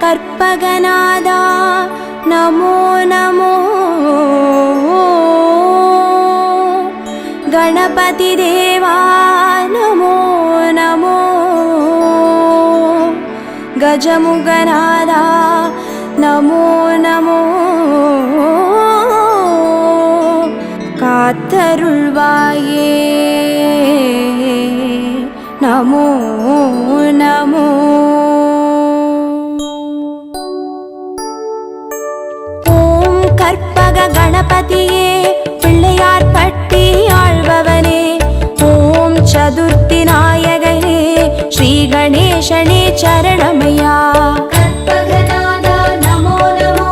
கற்பகநாதா நமோ நமோ, கணபதி தேவா நமோ நமோ, கஜமுகநாதா நமோ நமோ, காத்தருள்வாயே நமோ நமோ. ஓம் கற்பக கணபதியே பிள்ளையார் பட்டி ஆழ்பவனே, ஓம் சதுர்த்தி நாயகனே ஸ்ரீ கணேசனே சரணமையா. கற்பகநாதா நமோ நமோ,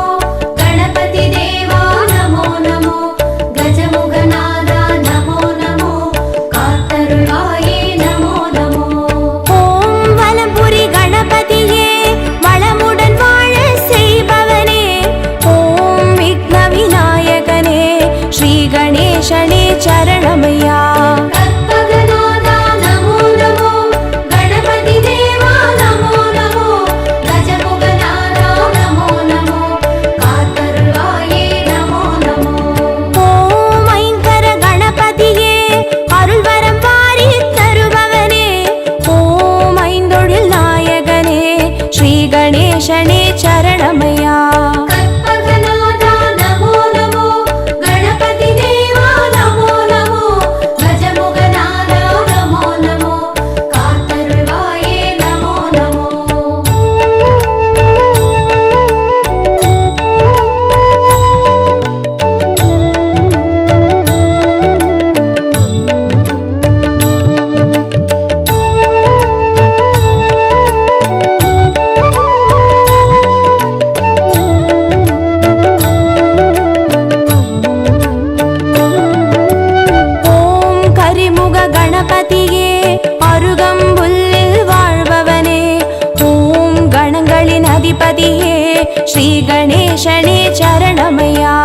கணபதி தேவா நமோ நமோ, கஜமுகநாதா நமோ நமோ, காத்தருள்வாயே நமோ நமோ. ஓம் வலம்புரி கணபதியே வளமுடன் வாழ செய்பவனே, ஓம் விக்ன விநாயகனே ஸ்ரீ கணேசனே சரணமையா. கற்பகநாதா நமோ நமோ, கணபதி தேவா நமோ நமோ, கஜமுகநாதா நமோ நமோ, காத்தருள்வாயே நமோ நமோ. ஓம் ஐங்கர கணபதியே அருள்வரம் வாரி தருபவனே, ஓம் ஐந்தொழில் நாயகனே ஸ்ரீ கணேசனே சரணமையா. கற்பகநாதா நமோ நமோ, கணபதி தேவா நமோ நமோ, கஜமுகநாதா நமோ நமோ, காத்தருள்வாயே நமோ நமோ. ஓம் கரிமுக கணபதியே அருகம்புல்லில் வாழ்பவனே, ஓம் கணங்களின் அதிபதியே ஸ்ரீ கணேசனே சரணமையா.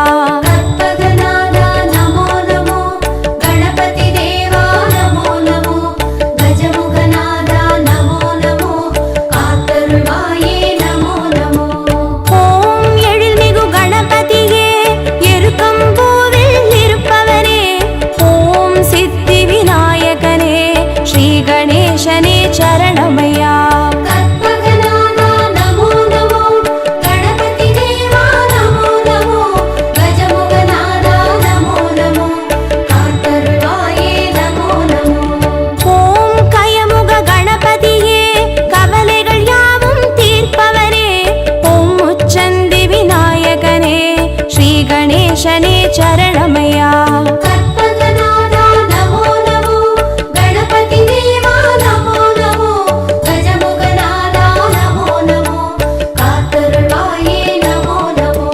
கற்பகநாதா நமோ நமோ, கணபதி தேவா நமோ நமோ, கஜமுகநாதா நமோ நமோ, காத்தருள்வாயே நமோ நமோ. ஓம் எழில்மிகு கணபதியே எருக்கம்பூவில் இருப்பவனே, ஓம் சித்தி விநாயகனே ஸ்ரீ கணேசனே சரணமையா. கற்பகநாதா நமோ நமோ, கணபதி தேவா நமோ நமோ, கஜமுகநாதா நமோ நமோ, காத்தருள்வாயே நமோ நமோ. ஓம் கயமுக கணபதியே கவலைகள் யாவும் தீர்ப்பவனே, ஓம் முச்சந்தி விநாயகனே ஸ்ரீ கணேசனே சரணமையா. கற்பகநாதா நமோ நமோ, கணபதி தேவா நமோ நமோ, கஜமுகநாதா நமோ நமோ, காத்தருள்வாயே நமோ நமோ.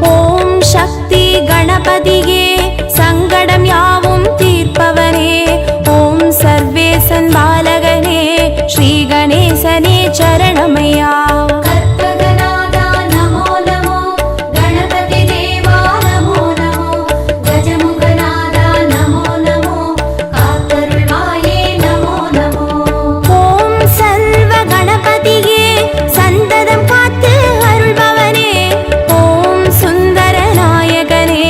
ஓம் சக்தி கணபதியே சங்கடம் யாவும் தீர்ப்பவனே, ஓம் சர்வேசன் பாலகனே ஸ்ரீ கணேசனே சரணமையா. கற்பகநாதா நமோ நமோ, கணபதி தேவா நமோ நமோ, கஜமுகநாதா நமோ நமோ, காத்தருள்வாயே நமோ நமோ. ஓம் சர்வ கணபதியே சந்ததம் காத்து அருள்பவனே, ஓம் சுந்தர நாயகனே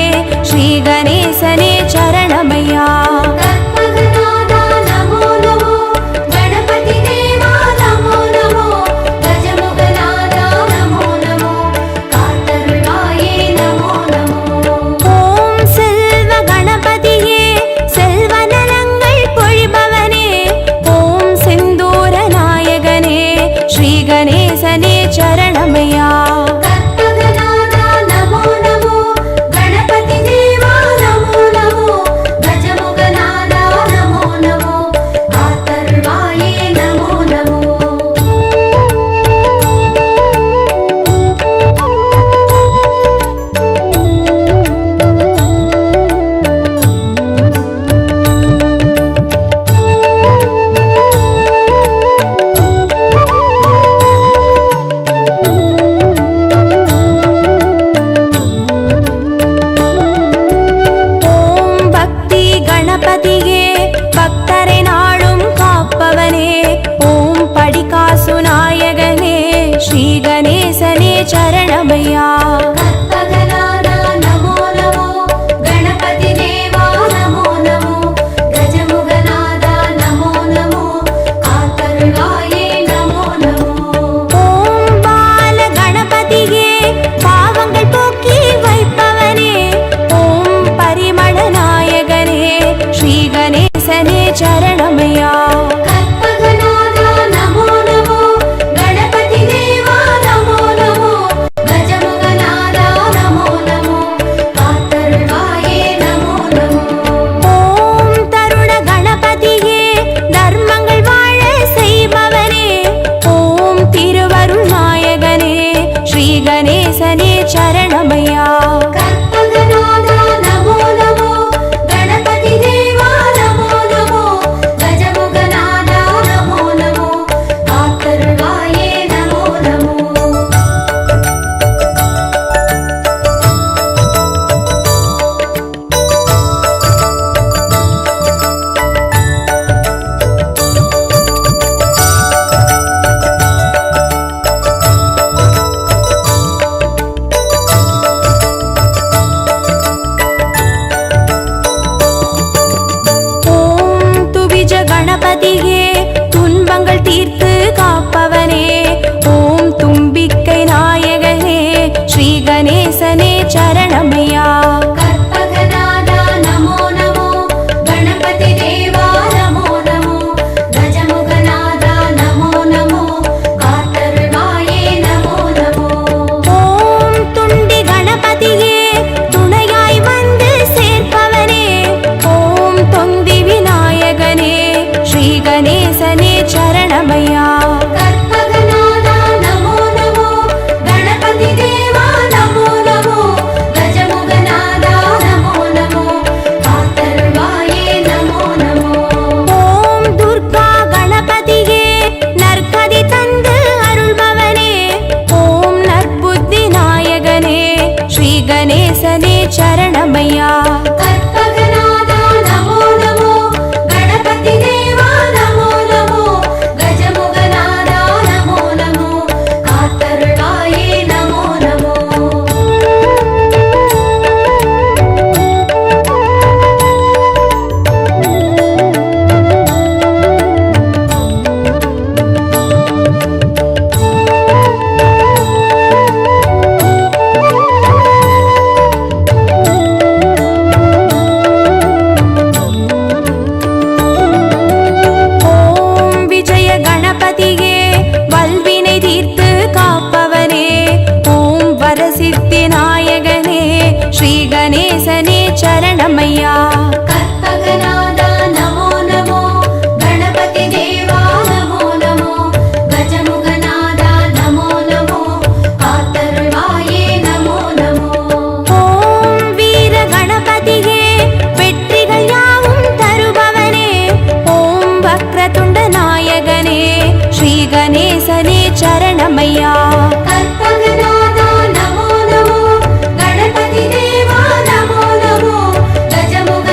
ஸ்ரீ கணேசனே சரணமையா. கற்பகநாதா நமோ நமோ, கணபதி தேவா நமோ நமோ, சரணமையா. கற்பகநாதா நமோ நமோ, கணபதி தேவா நமோ நமோ, கஜமுகநாதா நமோ நமோ, காத்தருள்வாயே நமோ நமோ. ஓம் பால கணபதியே பாவங்கள் போக்கி வைப்பவனே, ஓம் பரிமள நாயகனே ஸ்ரீ கணேசனே சரணமையா. கற்பகநாதா நமோ நமோ, கணபதி தேவா நமோ நமோ, கஜமுகநாதா நமோ நமோ, காத்தருள்வாயே நமோ நமோ. ஓம் தருண கணபதியே தர்மங்கள் வாழ செய்பவனே, ஓம் திருவருள் நாயகனே ஸ்ரீ கணேசனே சரணமையா. கற்பகநாதா நமோ நமோ, கணபதி தேவா நமோ நமோ, கஜமுகநாதா நமோ நமோ, காத்தருள்வாயே நமோ நமோ. ஓம் துவிஜ கணபதியே துன்பங்கள் தீர்த்து காப்பவனே, ஓம் தும்பிக்கை நாயகனே ஸ்ரீ கணேசனே சரணமையா. கற்பகநாதா நமோ நமோ, கணபதி தேவா நமோ நமோ, கஜமுகநாதா நமோ நமோ, காத்தருள்வாயே நமோ நமோ. ஓம் துண்டி கணபதியே துணையாய் வந்து சேர்ப்பவனே, ஓம் தொந்தி விநாயகனே ஸ்ரீ கணேசனே சரணமையா. கற்பகநாதா நமோ நமோ, கணபதி தேவா நமோ நமோ, கஜமுகநாதா நமோ நமோ, காத்தருள்வாயே நமோ நமோ. ஓம் துர்கா கணபதியே நற்கதி தந்து அருள்பவனே, ஓம் நற்புத்தி நாயகனே ஸ்ரீ கணேசனே சரணமையா. கற்பகநாதா நமோ நமோ, கணபதி தேவா நமோ நமோ, கஜமுகநாதா நமோ நமோ, காத்தருள்வாயே நமோ நமோ. ஓம் விஜய கணபதியே வல்வினை தீர்த்து காப்பவனே, ஓம் வரசித்தி நாயகனே ஸ்ரீ கணேசனே சரணமையா. கற்பகநாதா நமோ நமோ, கணபதி தேவா நமோ நமோ, கஜமுகநாதா நமோ நமோ, காத்தருள்வாயே நமோ நமோ. ஓம் வீர கணபதியே வெற்றிகள் யாவும் தருபவனே, ஓம் வக்ரதுண்ட நாயகனே ஸ்ரீ கணேசனே சரணமையா. கற்பகநாதா நமோ நமோ, கணபதி தேவா நமோ நமோ, கஜமுகநாதா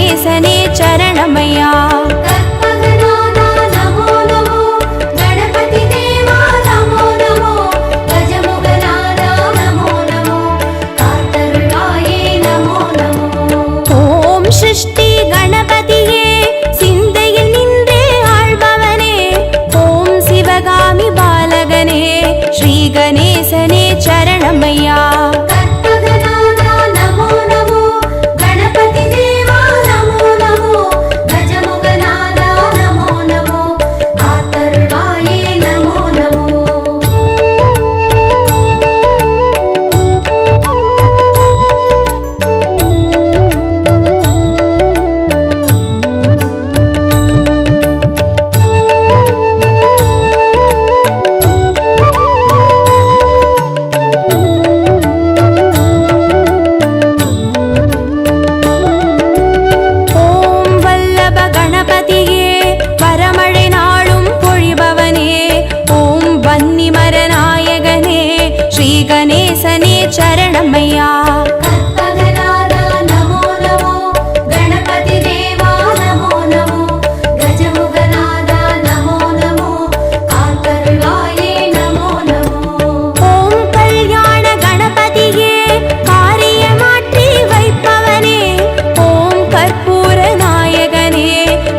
கணேசனே சரணமையா. கற்பகநாதா நமோ நமோ, கணபதி தேவா நமோ நமோ, கஜமுகநாதா நமோ நமோ, காத்தருள்வாயே நமோ நமோ. ஓம் சிருஷ்டி கணபதியே, சிந்தையில் நின்றே ஆள்பவனே, ஓம் சிவகாமி பாலகனே, ஸ்ரீ கணேசனே சரணமையா. கற்பகநாதா நமோ நமோ, கணபதி தேவா நமோ நமோ, கஜமுகநாதா நமோ நமோ, காத்தருள்வாயே நமோ நமோ. ஓம் வல்லப கணபதியே, வரமழை நாளும் பொழிபவனே, ஓம் வன்னிமர நாயகனே, ஸ்ரீ கணேசனே சரணமையா. கற்பகநாதா நமோ நமோ, கணபதி தேவா நமோ நமோ, கஜமுகநாதா நமோ நமோ, காத்தருள்வாயே நமோ நமோ. ஓம் கல்யாண கணபதியே, காரியமாற்றி வைப்பவனே, ஓம் கற்பூர நாயகனே,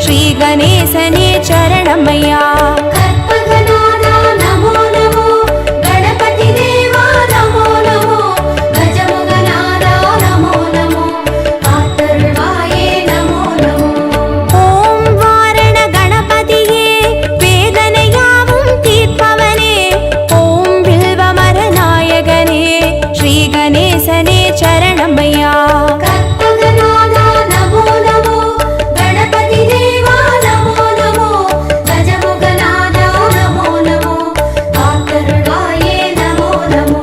ஸ்ரீ கணேசனே சரணமையா. கற்பகநாதா நமோ நமோ, கணபதி தேவா நமோ நமோ, கஜமுகநாதா நமோ நமோ, காத்தருள்வாயே நமோ நமோ. ஓம் வாரண கணபதியே, வேதனையாவும் தீர்ப்பவனே, ஓம் பில்வமர நாயகனே, ஸ்ரீ கணேசனே சரணமையா. கற்பகநாதா நமோ நமோ, கணபதி தேவா நமோ நமோ, கஜமுகநாதா நமோ நமோ, காத்தருள்வாயே நமோ நமோ.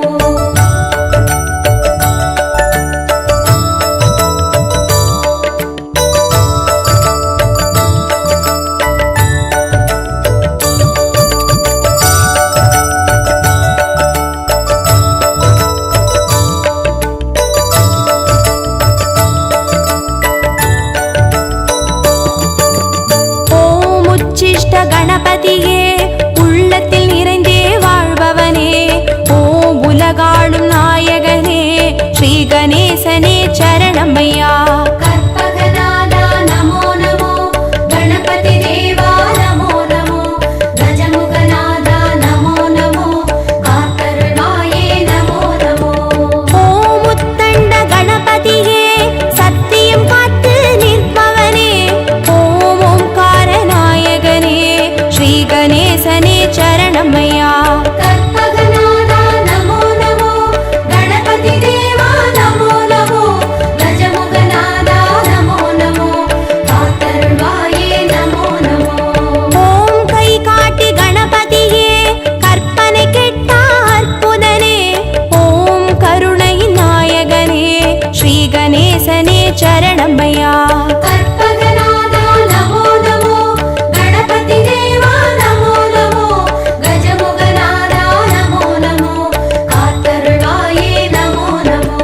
ஓம் உச்சிஷ்ட கணபதியே, உள்ளத்தில் நிறைந்தே வாழ்பவனே, ஓம் உலகாளும் நாயகனே, ஸ்ரீ கணேசனே சரணமையா. கற்பகநாதா நமோ நமோ, கணபதி தேவா நமோ நமோ, கஜமுகநாதா நமோ நமோ, காத்தருள்வாயே நமோ நமோ. ஓம் உத்தண்ட கணபதியே, சத்தியம் காத்து நிற்பவனே, ஓம் ஓம்கார நாயகனே, ஸ்ரீ கணேசனே சரணமையா. கற்பகநாதா நமோ நமோ, கணபதி தேவா நமோ நமோ, கஜமுகநாதா நமோ நமோ, காத்தருள்வாயே நமோ நமோ. ஓம் கை காட்டி கணபதியே, கற்பனை கெட்ட அற்புதனே, ஓம் கருணை நாயகனே, ஸ்ரீ கணேசனே சரணமையா. கற்பகநாதா நமோ நமோ, கணபதி தேவா நமோ நமோ, கஜமுகநாதா நமோ நமோ, காத்தருள்வாயே நமோ நமோ.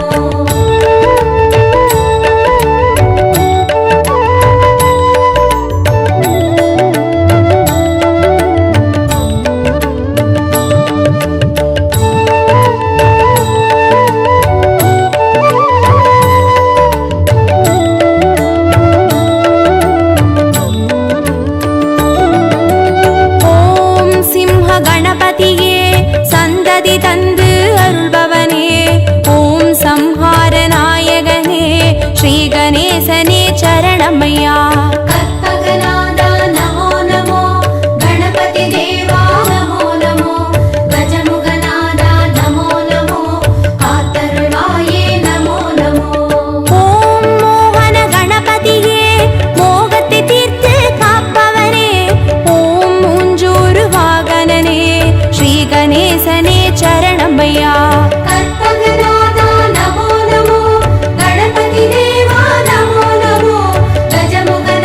ஓம் சிம்ஹ கணபதியே, சந்ததி தந்து அருள்பவனே, ஓம் சம்ஹார நாயகனே, ஸ்ரீ கணேசனே சரணமையா. கற்பகநாதா நமோ நமோ, கணபதி தேவா நமோ நமோ, கஜமுகநாதா நமோ நமோ, காத்தருள்வாயே நமோ நமோ. ஓம் மோகன கணபதியே, மோகத்தை தீர்த்து காப்பவனே, ஓம் மூஞ்சூறு வாகனனே, ஸ்ரீ கணேசனே சரணமையா. கற்பகநாதா நமோ நமோ, கணபதி தேவா நமோ நமோ, கஜமுகநாதா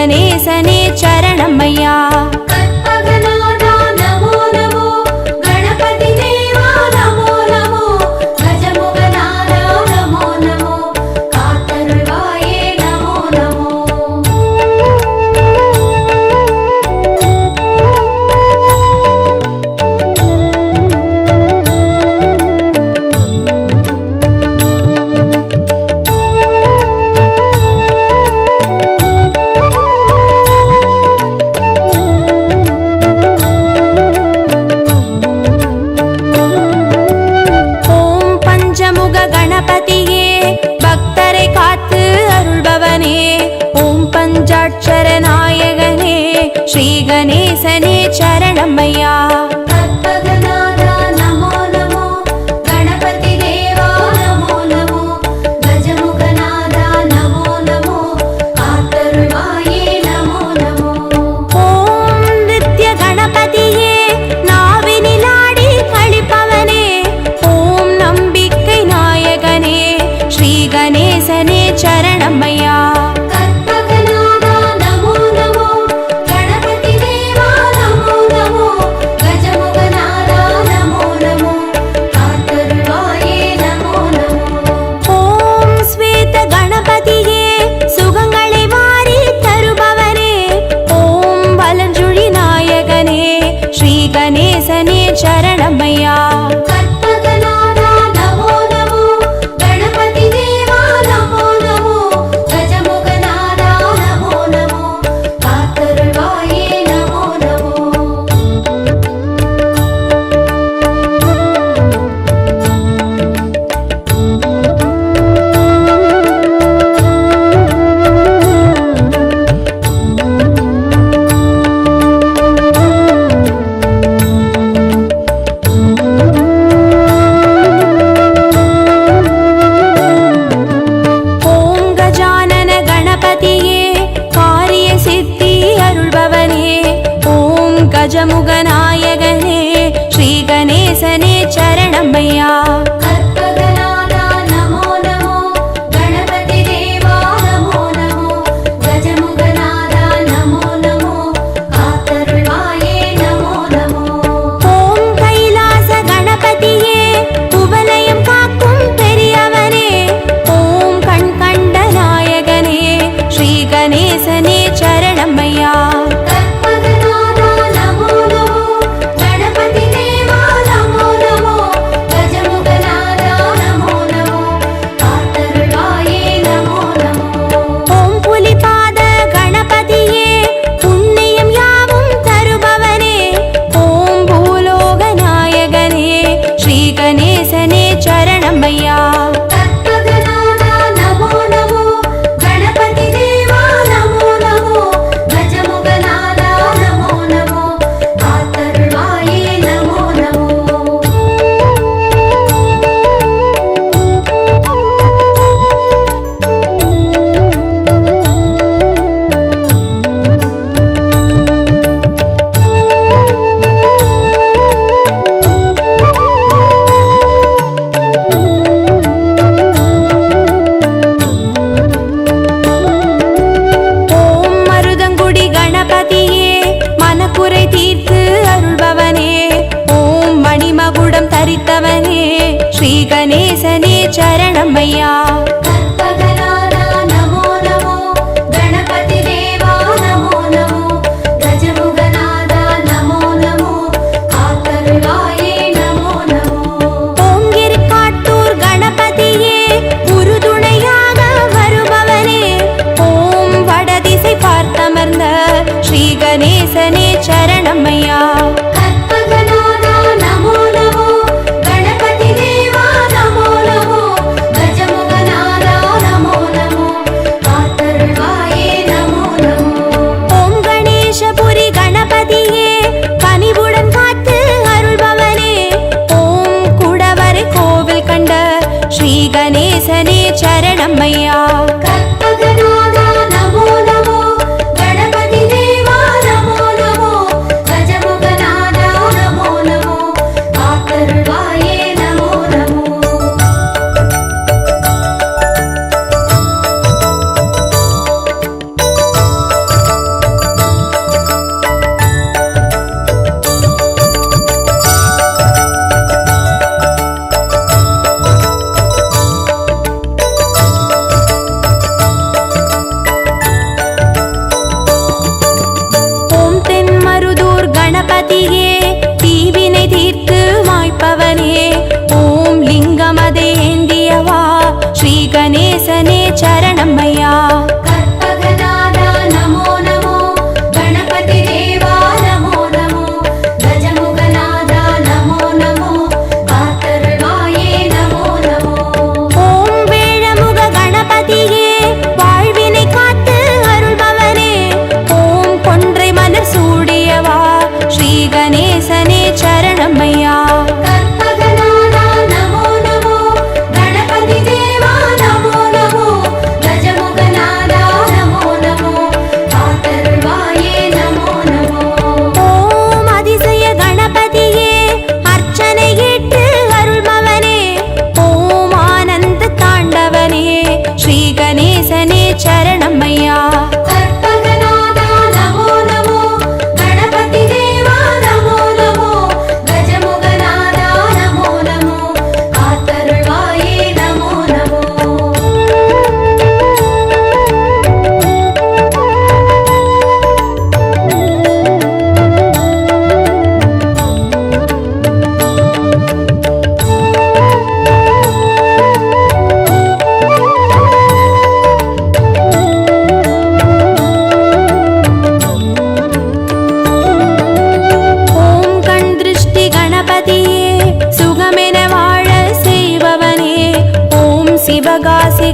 கணேசனே சரணம் ஐயா. கற்பகநாதா நமோ நமோ, கணபதி தேவா நமோ நமோ, கஜமுகநாதா நமோ நமோ, காத்தருள்வாயே நமோ நமோ.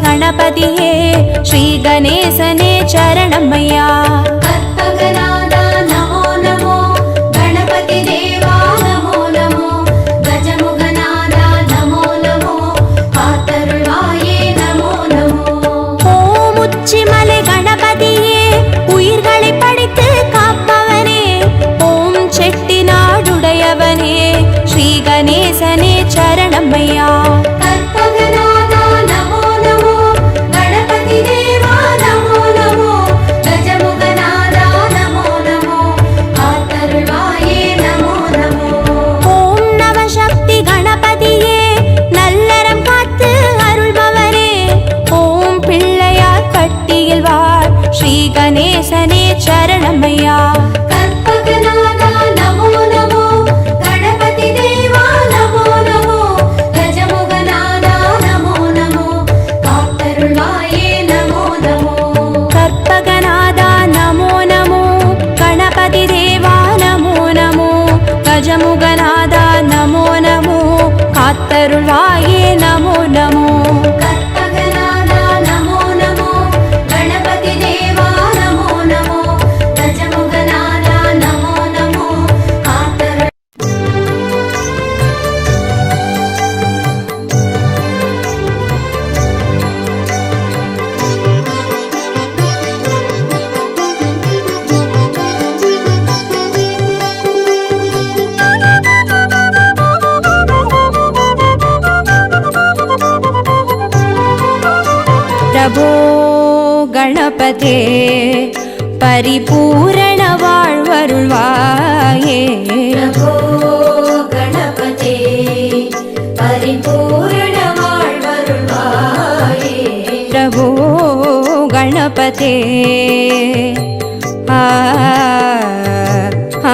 गणपतिये श्री गणेशने चरणमय्या कற்பகநாத நமோ நமோ गणपति देवा நமோ நமோ गजमुखநாத நமோ நமோ காத்தருள்வாயே நமோ நமோ ஓம் உச்சிமலை கணபதியே உயிர்களை படைத்து காப்பவனே ஓம் செட்டிநாடுடையவனே ஸ்ரீ கணேசனே சரணமய்யா கற்பகநாத நமோ நமோ गणपति देवा நமோ நமோ गजमुखநாத நமோ நமோ காத்தருள்வாயே நமோ நமோ ஓம் நவசக்தி கணபதியே நல்லறம் காத்து அருள்பவரே ஓம் பிள்ளையார் பட்டியில் வாழ் ஸ்ரீ கணேசனே சரணமய்யா கற்பகநாத நமோ நமோ गणपति देवा நமோ நமோ गजमुखநாத நமோ நமோ காத்தருள்வாயே நமோ நமோ கற்பகநாதா நமோ நமோ கணபதி தேவா நமோ நமோ கஜமுகநாதா நமோ நமோ காத்தருள்வாயே நமோ நமோ கற்பகநாத நமோ நமோ गणपति देवा நமோ நமோ गजमुखநாத நமோ நமோ காத்தருள் பிரபோ கணபதே பரிபூரண வாழ்வருள்வாயே பிரபோ गणपते பரிபூரண வாழ்வருள்வாயே பிரபோ கணபதே ஆ ஆ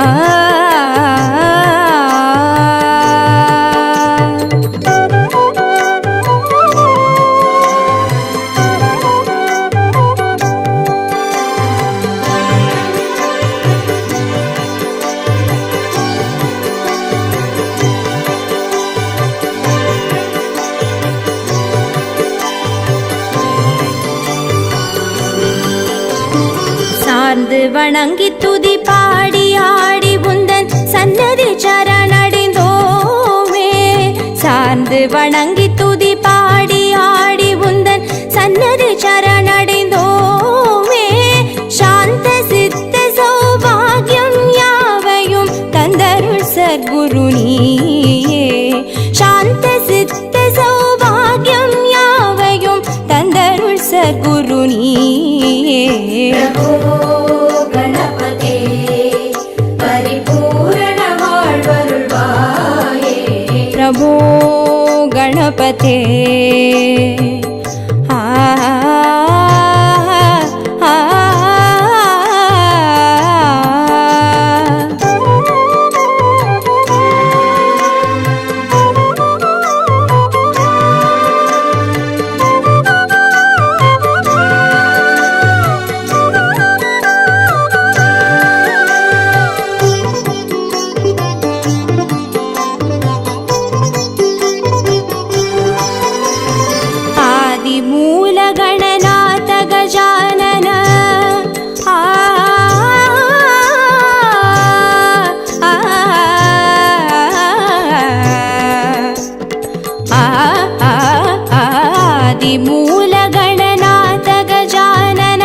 சார்ந்து வணங்கி துதி பாடி ஆடி உந்தன் சன்னதி சரணடைந்தோமே சார்ந்து வணங்கி துதி பாடி ஆடி உந்தன் சன்னதி சரணடைந்தோமே சாந்த சித்த சௌபாகியம் யாவையும் தந்தருள் சத்குரு நீயே சாந்த சித்த சௌபாகியம் யாவையும் தந்தருள் சத்குரு நீயே பிரபோ गणपते பரிபூரண வாழ்வருள்வாயே प्रभो गणपते आ आ आदिमूल गणनाथ गजानन आ आदिमूल गणनाथ गजानन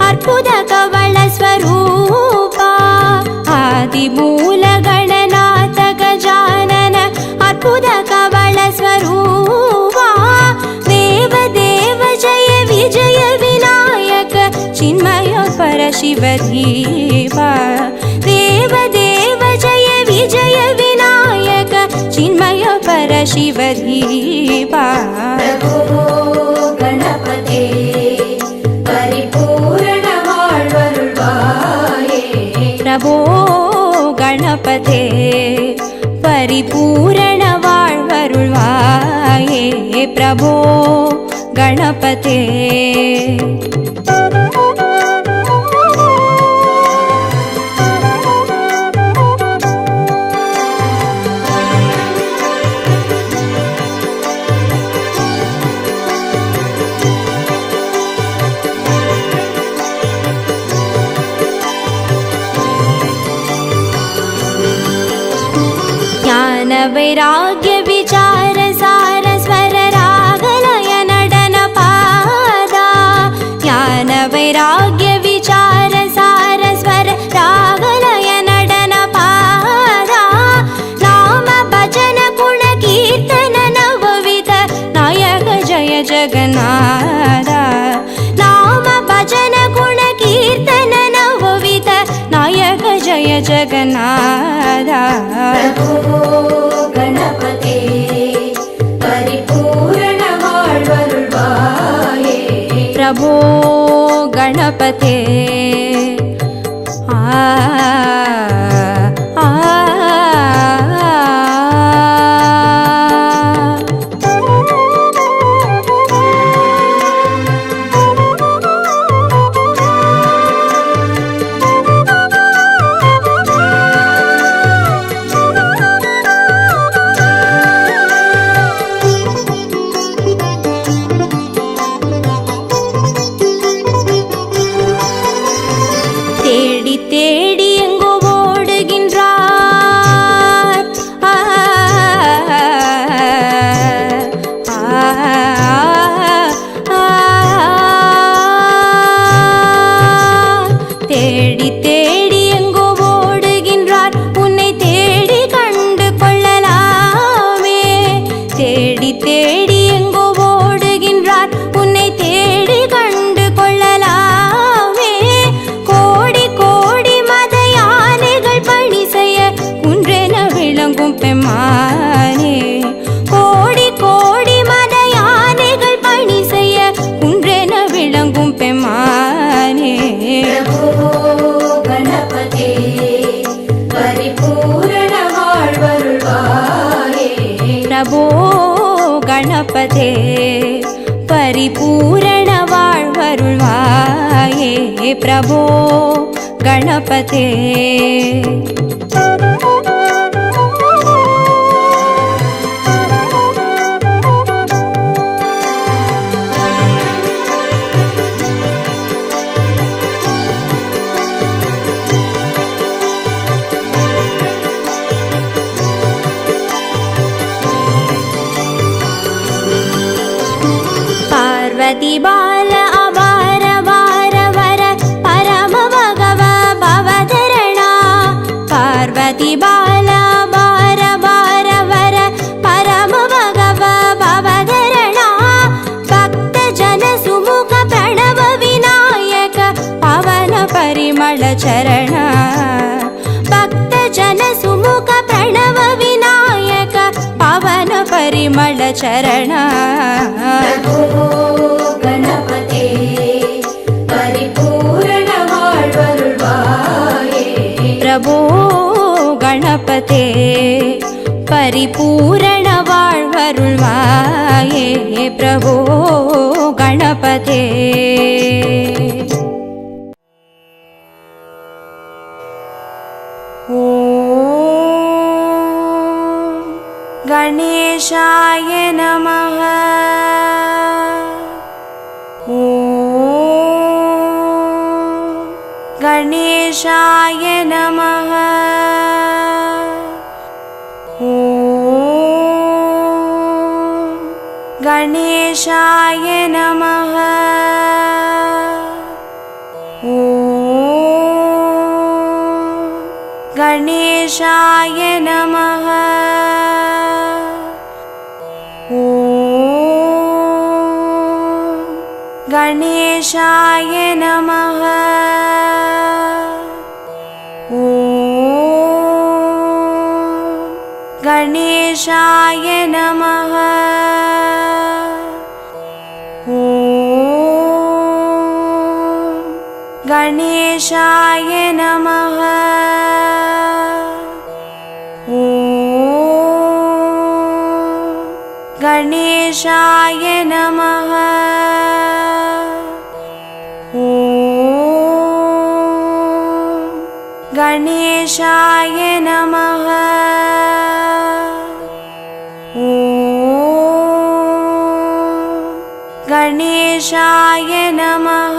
अर्पुद कवल स्वरूपा आदिमूल गणनाथ गजानन अर्पुद कवल स्वरूपा देव देव जय विजय विनायक चिन्मय परशिव धीवा देव देव जय विजय विनायक चिन्मय परशिव धीवा பிரபோ गणपते பரிபூரண வாழ்வருள்வாயே प्रभो गणपते परिपूर्ण வாழ்வருள்வாயே प्रभो गणपते वैराग्य विचार सार स्वर रागलय नडन पादा ज्ञान वैराग्य विचार सार स्वर रागलय नडन पादा नाम भजन गुण कीर्तन नवविध नायक जय जगन्नाथ नाम भजन गुण कीर्तन नवविध नायक जय जगन्नाथ प्रभो गणपते परिपूर्ण வாழ்வருள்வாயே प्रभो गणपते தேடி தேடி எங்கோ ஓடுகின்றார் தேடி தேடி எங்கோ ஓடுகின்றார் உன்னை தேடி கண்டு கொள்ளலாமே தேடி தேடி எங்கோ ஓடுகின்றார் உன்னை தேடி கண்டு கொள்ளலாமே கோடி கோடி மத யானைகள் பணி செய்ய குன்றென விளங்கும் பெம்மானே கோடி கோடி மத யானைகள் பணி செய்ய குன்றென விளங்கும் பெம்மானே प्रभो गणपते परिपूर्ण வாழ்வருள்வாயே प्रभो गणपते परिपूर्ण வாழ்வருள்வாயே प्रभो गणपते पार्वती बाल अवार वार वर परम भगव भवधरणा पार्वती बाल अवार वार वर परम भगव भवधरणा भक्त जन सुमुख प्रणव विनायक पवन परिमल चरण भक्त जन सुमुख प्रणव विनायक पवन परिमल चरण प्रभो गणपते परिपूर्ण வாழ்வருள்வாயே प्रभो गणपते परिपूर्ण வாழ்வருள்வாயே प्रभो गणपते गणेशाय नमः गणेशाय नमः गणेशाय नमः गणेशाय नमः गणेशाय नमः गणेशाय नमः गणेशाय नमः गणेशाय नमः गणेशाय नमः गणेशाय नमः